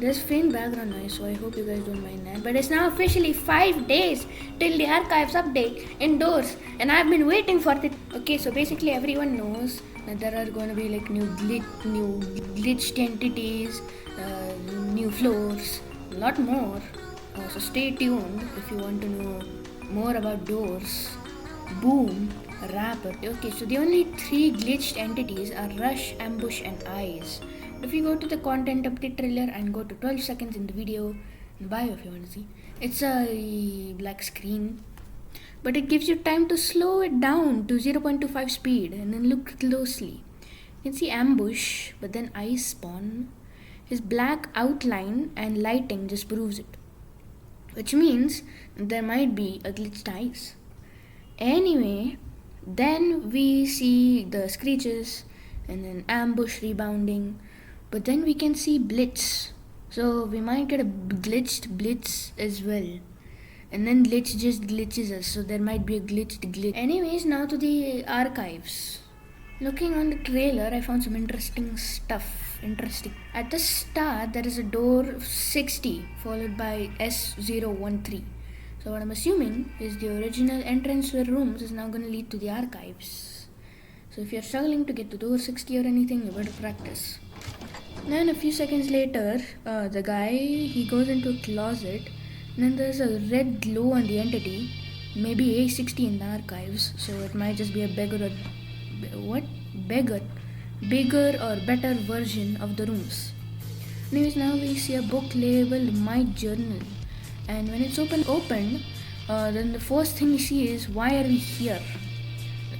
There's faint background noise, so I hope you guys don't mind that. But it's now officially 5 days till the archives update indoors, and I've been waiting for it. Okay, so basically everyone knows that there are going to be like new glitched entities, new floors, a lot more. So stay tuned if you want to know more about doors. Boom, Rapper. Okay, so the only three glitched entities are Rush, Ambush, and Eyes. If you go to the content of the trailer and go to 12 seconds in the video, bio if you want to see, it's a black screen, but it gives you time to slow it down to 0.25 speed and then look closely. You can see Ambush, but then Eyes spawn. His black outline and lighting just proves it, which means there might be a glitched Eyes. Anyway, then we see the screeches and then Ambush rebounding, but then we can see Blitz. So we might get a glitched Blitz as well. And then Glitch just glitches us, so there might be a glitched glitch. Anyways, now to the archives. Looking on the trailer, I found some interesting stuff. Interesting. At the start, there is a door 60 followed by S013. So what I'm assuming is the original entrance to the rooms is now going to lead to the archives. So if you're struggling to get to door 60 or anything, you better practice. Then a few seconds later, the guy, he goes into a closet, and then there's a red glow on the entity, maybe A60 in the archives, so it might just be a bigger or better version of the rooms. Anyways, now we see a book labeled My Journal, and when it's opened, then the first thing you see is, why are we here?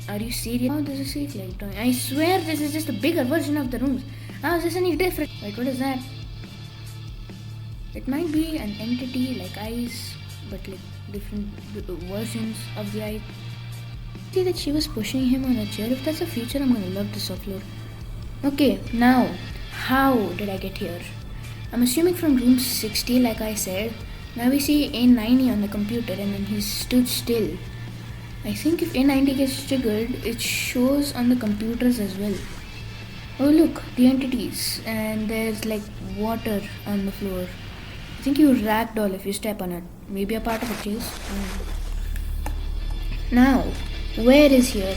Are you serious? Oh, there's a street light. I swear this is just a bigger version of the rooms. How is this any different? Like, what is that? It might be an entity like Eyes, but like different versions of the eye. See that she was pushing him on a chair. If that's a feature, I'm gonna love this upload. Okay, now, how did I get here? I'm assuming from room 60, like I said. Now we see A90 on the computer and then he stood still. I think if A90 gets triggered, it shows on the computers as well. Oh look, the entities, and there's like water on the floor. I think you ragdoll if you step on it. Maybe a part of a chase. Now, where is here?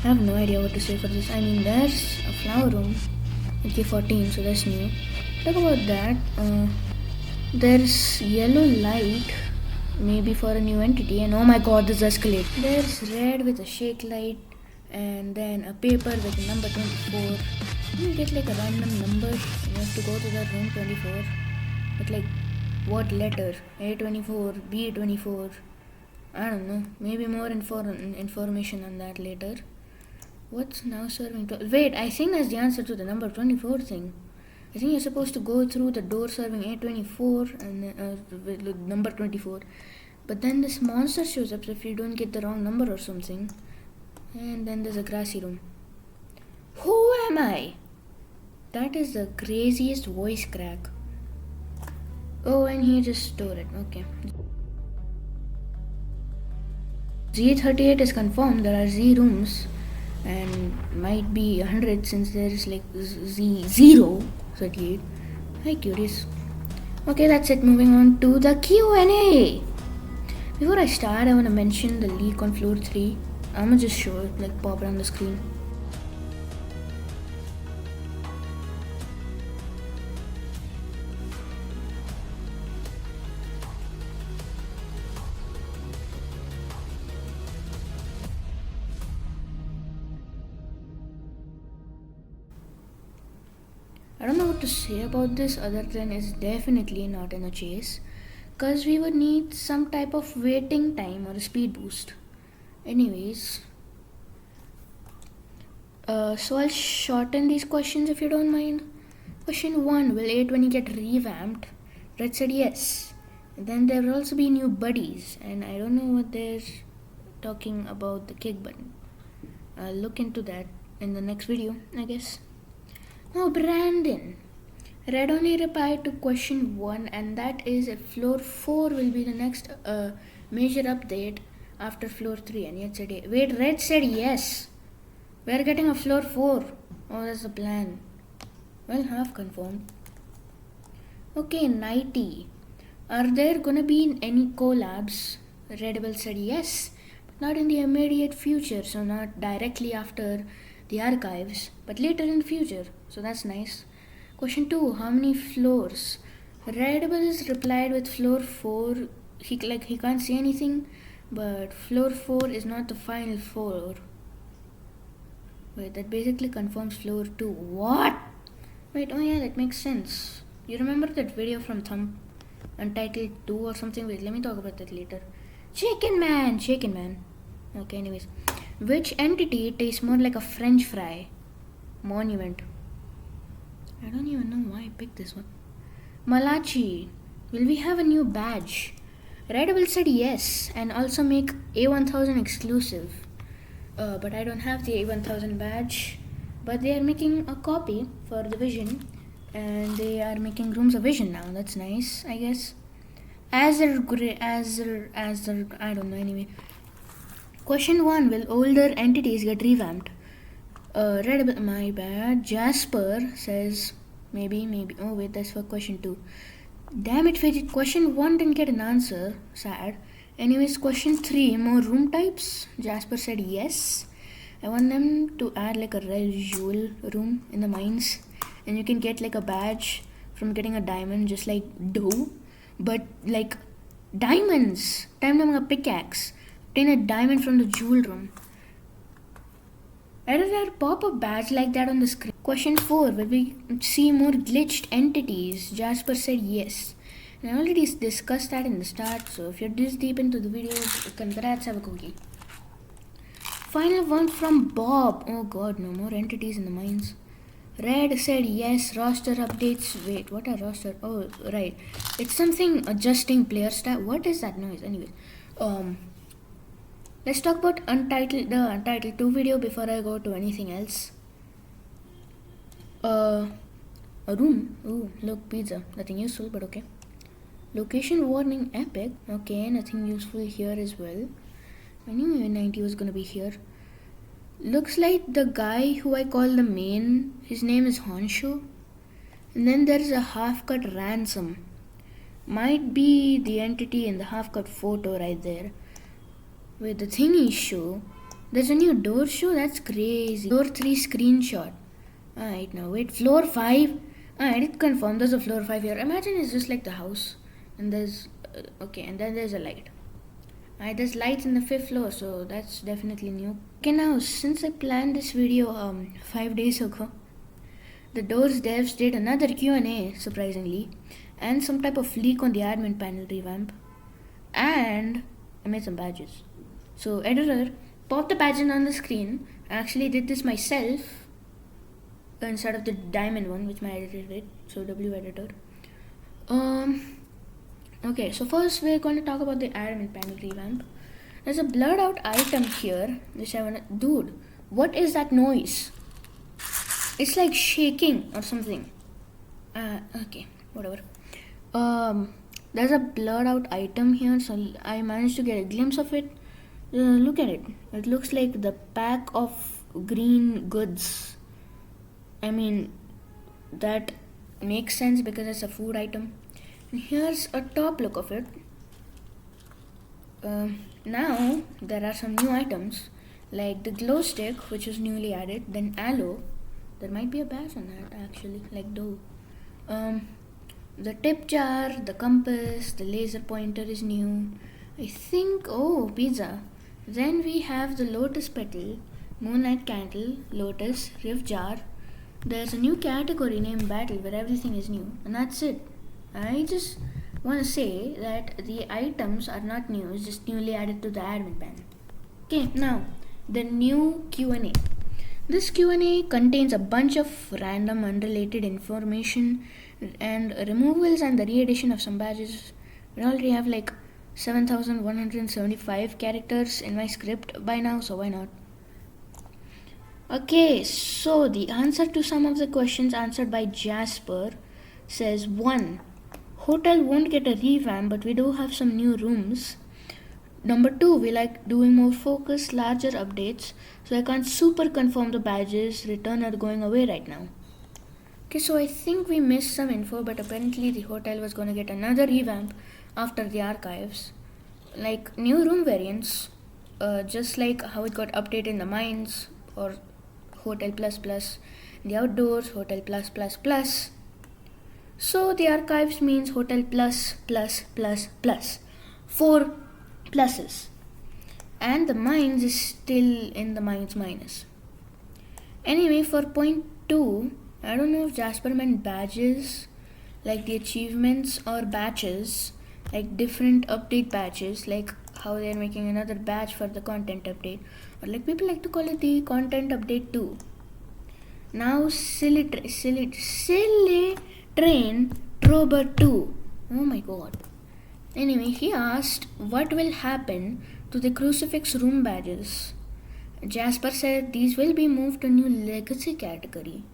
I have no idea what to say for this. I mean, there's a flower room. Okay, 14, so that's new. Talk about that. There's yellow light, maybe for a new entity, and oh my god, this escalates. There's red with a shake light, and then a paper with a number 24. You get like a random number, and you have to go to that room 24. But like, what letter? A24, B24. I don't know. Maybe more information on that later. What's now serving? Wait, I think that's the answer to the number 24 thing. I think you're supposed to go through the door serving A24 and with number 24. But then this monster shows up if you don't get the wrong number or something. And then there's a grassy room. Who am I? That is the craziest voice crack. Oh, and he just stole it. Okay. Z38 is confirmed. There are Z rooms. And might be 100 since there is like Z038. Hi, curious. Okay, that's it. Moving on to the Q&A. Before I start, I want to mention the leak on floor 3. I'm gonna just show it, like pop it on the screen. I don't know what to say about this other than it's definitely not in a chase, because we would need some type of waiting time or a speed boost. Anyways, so I'll shorten these questions if you don't mind. Question 1, will A20 get revamped? Red said yes. And then there will also be new buddies, and I don't know what they're talking about the kick button. I'll look into that in the next video, I guess. Now, Brandon. Red only replied to question 1, and that is if floor 4 will be the next major update after floor 3. And yet said wait, Red said yes. We're getting a floor 4. Oh, that's the plan. Well, half confirmed. Okay, Nighty. Are there gonna be any collabs? Redable said yes, but not in the immediate future, so not directly after the archives, but later in the future. So that's nice. Question 2. How many floors? Redables replied with floor 4. He can't say anything, but floor 4 is not the final floor. Wait, that basically confirms floor 2. What? Wait, oh yeah, that makes sense. You remember that video from Thumb? Untitled 2 or something? Wait, let me talk about that later. Chicken Man! Chicken Man. Okay, anyways. Which entity tastes more like a french fry? Monument. I don't even know why I picked this one. Malachi. Will we have a new badge? Redable said yes, and also make A1000 exclusive. But I don't have the A1000 badge. But they are making a copy for the Vision, and they are making rooms of Vision now. That's nice, I guess. Azure, I don't know anyway. Question 1. Will older entities get revamped? Read my bad. Jasper says maybe. Oh wait, that's for question 2. Damn it, Fidget. Question 1 didn't get an answer. Sad. Anyways, question 3. More room types? Jasper said yes. I want them to add like a red jewel room in the mines, and you can get like a badge from getting a diamond, just like dough. But like diamonds. Time to a pickaxe. Obtain a diamond from the jewel room. Editor, pop a badge like that on the screen. Question 4. Will we see more glitched entities? Jasper said yes. And I already discussed that in the start, so if you're this deep into the video, congrats, have a cookie. Final one from Bob. Oh god, no more entities in the mines. Red said yes, roster updates. Wait, what are roster? Oh, right. It's something adjusting player stat. What is that noise? Anyway, let's talk about the Untitled 2 video before I go to anything else. A room. Ooh, look, pizza. Nothing useful, but okay. Location warning epic. Okay, nothing useful here as well. I knew 90 was gonna be here. Looks like the guy who I call the main, his name is Honshu. And then there's a half-cut ransom. Might be the entity in the half-cut photo right there. Wait, the thingy show. There's a new door show? That's crazy. Door 3 screenshot. Alright, now wait. Floor 5? Alright, it confirmed there's a floor 5 here. Imagine it's just like the house. And there's... okay, and then there's a light. There's lights in the 5th floor, so that's definitely new. Okay, now, since I planned this video 5 days ago, the Doors devs did another Q&A, surprisingly, and some type of leak on the admin panel revamp, and I made some badges. So, editor, pop the badges on the screen. I actually did this myself instead of the diamond one, which my editor did. So, W editor. Okay, so first we're going to talk about the admin panel revamp. There's a blurred out item here, which I wanna... Dude, what is that noise? It's like shaking or something. Okay, whatever. There's a blurred out item here, so I managed to get a glimpse of it. Look at it. It looks like the pack of green goods. I mean, that makes sense because it's a food item. Here's a top look of it. Now there are some new items like the glow stick, which is newly added, then aloe. There might be a badge on that actually, like dough. The tip jar, the compass, the laser pointer is new. I think, oh, pizza. Then we have the lotus petal, moonlight candle, lotus, rift jar. There's a new category named battle where everything is new, and that's it. I just want to say that the items are not new, it's just newly added to the admin panel. Okay, now the new Q&A. This Q&A contains a bunch of random unrelated information and removals and the re-addition of some badges. We already have like 7,175 characters in my script by now, so why not? Okay, so the answer to some of the questions answered by Jasper says 1. Hotel won't get a revamp, but we do have some new rooms. Number 2, we like doing more focused, larger updates, so I can't super confirm the badges return are going away right now. Okay, so I think we missed some info, but apparently the hotel was gonna get another revamp after the archives. Like new room variants, just like how it got updated in the mines or Hotel Plus Plus, the outdoors Hotel Plus Plus Plus. So the archives means Hotel Plus Plus Plus Plus. 4 pluses. And the mines is still in the mines minus. Anyway, for point 2, I don't know if Jasper meant badges, like the achievements, or batches, like different update batches, like how they're making another batch for the content update, or like people like to call it the content update 2. Now, silly train Trober 2. Oh my god. Anyway, he asked what will happen to the crucifix room badges. Jasper said these will be moved to new legacy category.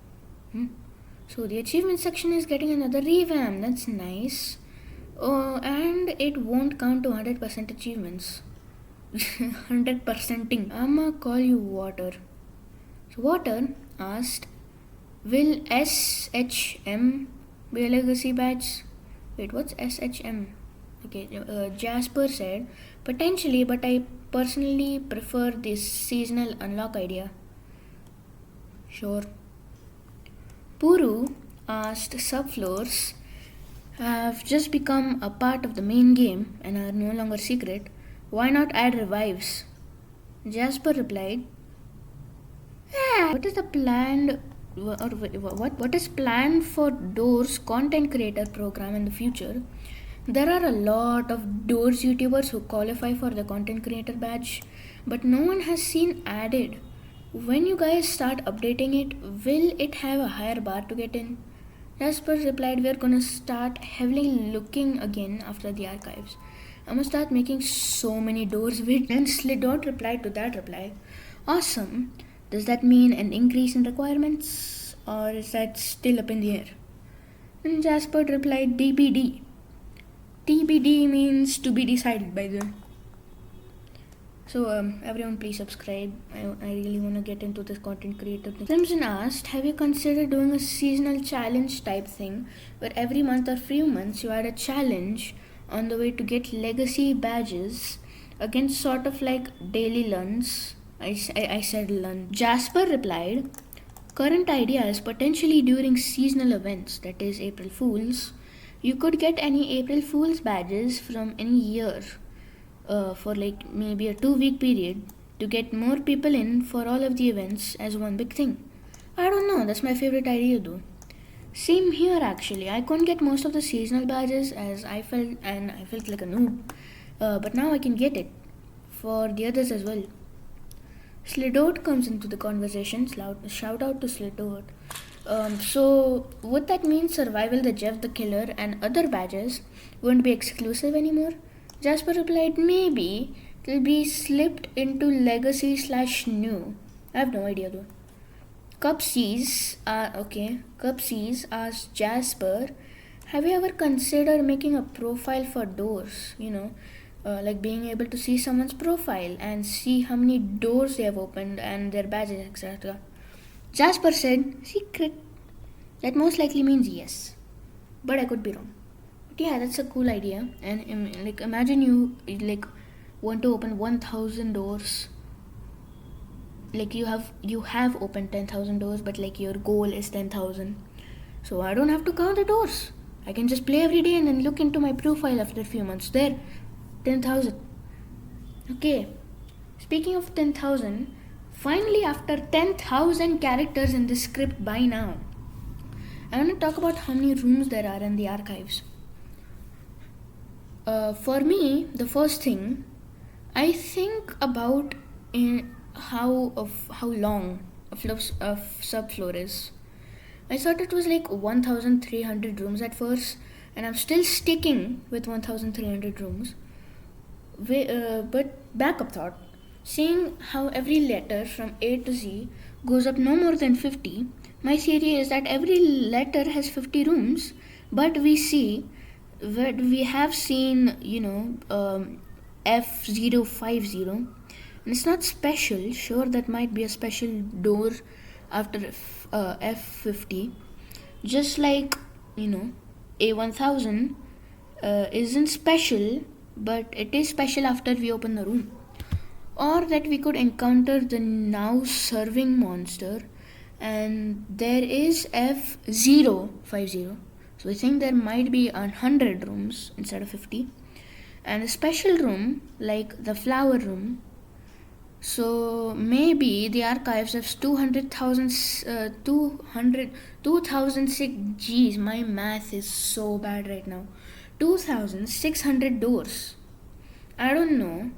So the achievement section is getting another revamp. That's nice. Oh, and it won't count to 100% achievements. 100%ing. I'ma call you Water. So Water asked, will SHM be a legacy badge? Wait, what's SHM? Okay, Jasper said, potentially, but I personally prefer this seasonal unlock idea. Sure. Puru asked, subfloors have just become a part of the main game and are no longer secret. Why not add revives? Jasper replied, what is the planned or what is planned for Doors content creator program in the future? There are a lot of Doors YouTubers who qualify for the content creator badge, but no one has seen added. When you guys start updating it, will it have a higher bar to get in? Jasper replied, we're gonna start heavily looking again after the archives. I'm gonna start making so many Doors videos. And Slidot replied to that reply, awesome. Does that mean an increase in requirements, or is that still up in the air? And Jasper replied, TBD. TBD means to be decided by them. So everyone please subscribe. I really want to get into this content creator thing. Clemson asked, have you considered doing a seasonal challenge type thing where every month or few months you add a challenge on the way to get legacy badges against sort of like daily lunch? I said lunch. Jasper replied, current idea is potentially during seasonal events, that is April Fools. You could get any April Fools badges from any year for like maybe a 2-week period to get more people in for all of the events as one big thing. I don't know, that's my favorite idea though. Same here actually. I couldn't get most of the seasonal badges as I felt like a noob. But now I can get it for the others as well. Slidot comes into the conversation. Shout out to Slidot. So would that mean Survival the Jeff the Killer and other badges won't be exclusive anymore? Jasper replied, maybe it'll be slipped into legacy/new. I have no idea though. Cupsies asked Jasper, have you ever considered making a profile for Doors? Like being able to see someone's profile and see how many doors they have opened and their badges, etc. Jasper said, secret. That most likely means yes, but I could be wrong. But yeah, that's a cool idea. And like imagine you like want to open 1,000 doors. Like you have opened 10,000 doors, but like your goal is 10,000. So I don't have to count the doors. I can just play every day and then look into my profile after a few months. There, 10,000. Okay, speaking of 10,000, finally after 10,000 characters in the script by now, I want to talk about how many rooms there are in the archives. For me, the first thing, I think about how long a subfloor is. I thought it was like 1,300 rooms at first, and I'm still sticking with 1,300 rooms. But backup thought, seeing how every letter from A to Z goes up no more than 50, my theory is that every letter has 50 rooms, but we have seen, F050, and it's not special. Sure, that might be a special door after F50, just like, A1000 isn't special, but it is special after we open the room. Or that we could encounter the now serving monster, and there is F050. So I think there might be 100 rooms instead of 50, and a special room like the flower room. So maybe the archives have 200,000, 2006 G's. My math is so bad right now. 2,600 doors. I don't know.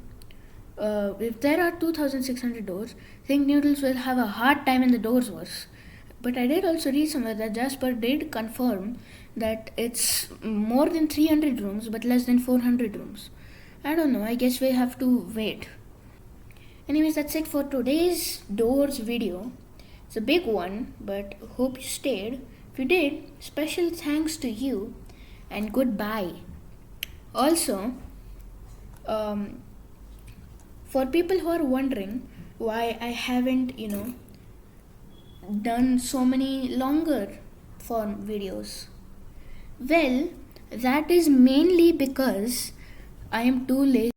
If there are 2,600 doors, Think Noodles will have a hard time in the doors wars. But I did also read somewhere that Jasper did confirm that it's more than 300 rooms but less than 400 rooms. I don't know, I guess we have to wait. Anyways, that's it for today's doors video. It's a big one, but hope you stayed. If you did, special thanks to you and goodbye. Also, for people who are wondering why I haven't, done so many longer form videos, well, that is mainly because I am too lazy.